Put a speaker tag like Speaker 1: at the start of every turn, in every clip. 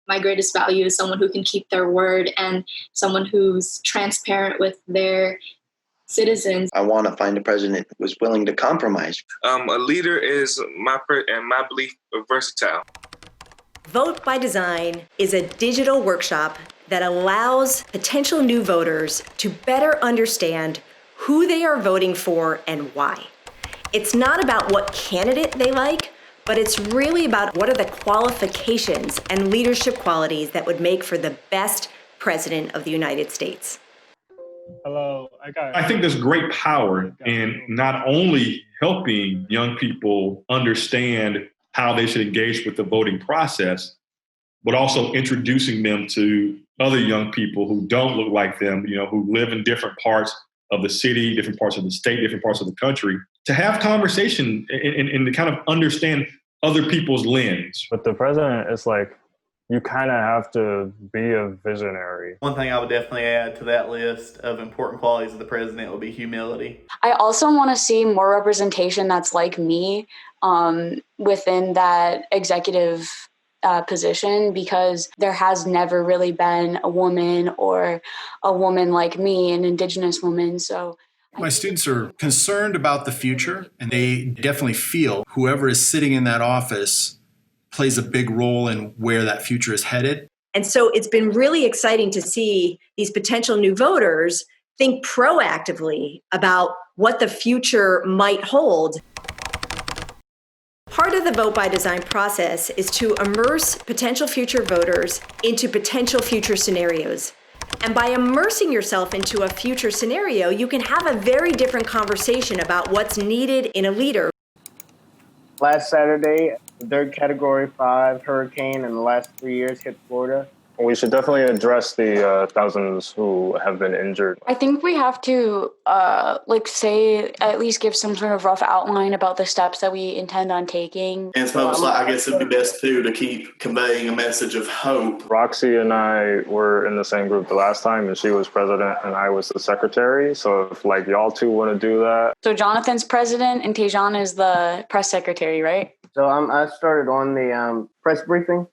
Speaker 1: My greatest value is someone who can keep their word and someone who's transparent with their citizens.
Speaker 2: I want to find a president who is willing to compromise.
Speaker 3: A leader is, in my belief, versatile.
Speaker 4: Vote by Design is a digital workshop that allows potential new voters to better understand who they are voting for and why. It's not about what candidate they like, but it's really about what are the qualifications and leadership qualities that would make for the best president of the United States.
Speaker 5: Hello,
Speaker 6: I think there's great power in not only helping young people understand how they should engage with the voting process, but also introducing them to other young people who don't look like them, who live in different parts of the city, different parts of the state, different parts of the country, to have conversation and to kind of understand other people's lens.
Speaker 5: But the president is like, you kind of have to be a visionary.
Speaker 7: One thing I would definitely add to that list of important qualities of the president would be humility.
Speaker 8: I also want to see more representation that's like me within that executive position, because there has never really been a woman or a woman like me, an Indigenous woman. So
Speaker 9: my students are concerned about the future, and they definitely feel whoever is sitting in that office plays a big role in where that future is headed.
Speaker 4: And so it's been really exciting to see these potential new voters think proactively about what the future might hold. Part of the Vote by Design process is to immerse potential future voters into potential future scenarios. And by immersing yourself into a future scenario, you can have a very different conversation about what's needed in a leader.
Speaker 10: Last Saturday, the third Category 5 hurricane in the last 3 years hit Florida.
Speaker 5: We should definitely address the thousands who have been injured.
Speaker 8: I think we have to, at least give some sort of rough outline about the steps that we intend on taking.
Speaker 7: And so I guess it'd be best too to keep conveying a message of hope.
Speaker 5: Roxy and I were in the same group the last time, and she was president and I was the secretary. So if y'all two want to do that.
Speaker 8: So Jonathan's president and Tehjan is the press secretary, right?
Speaker 10: So I started on the press briefing.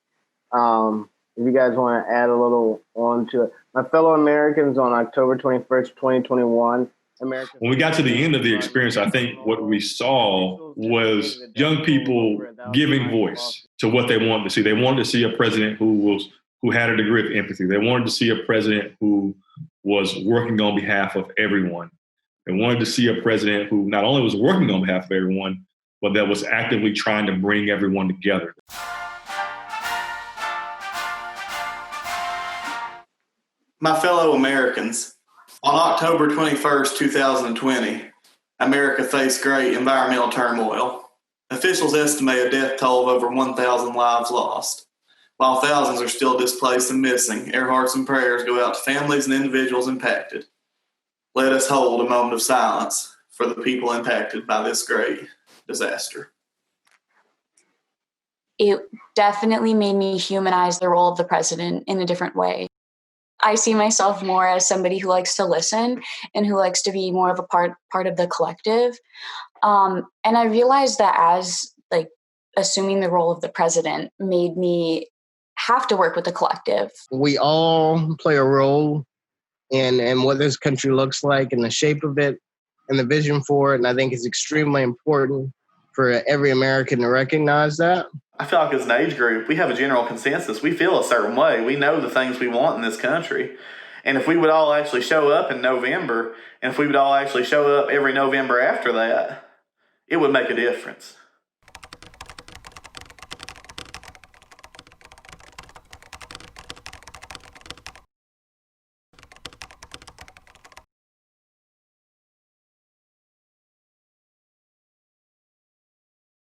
Speaker 10: If you guys want to add a little on to it. My fellow Americans, on October 21st, 2021,
Speaker 6: when we got to the end of the experience, I think what we saw was young people giving voice to what they wanted to see. They wanted to see a president who had a degree of empathy. They wanted to see a president who was working on behalf of everyone. They wanted to see a president who not only was working on behalf of everyone, but that was actively trying to bring everyone together.
Speaker 7: My fellow Americans, on October 21st, 2020, America faced great environmental turmoil. Officials estimate a death toll of over 1,000 lives lost. While thousands are still displaced and missing, our hearts and prayers go out to families and individuals impacted. Let us hold a moment of silence for the people impacted by this great disaster.
Speaker 8: It definitely made me humanize the role of the president in a different way. I see myself more as somebody who likes to listen and who likes to be more of a part of the collective. And I realized that as assuming the role of the president made me have to work with the collective.
Speaker 10: We all play a role in what this country looks like and the shape of it and the vision for it. And I think it's extremely important for every American to recognize that.
Speaker 7: I feel like as an age group, we have a general consensus. We feel a certain way. We know the things we want in this country. And if we would all actually show up in November, and if we would all actually show up every November after that, it would make a difference.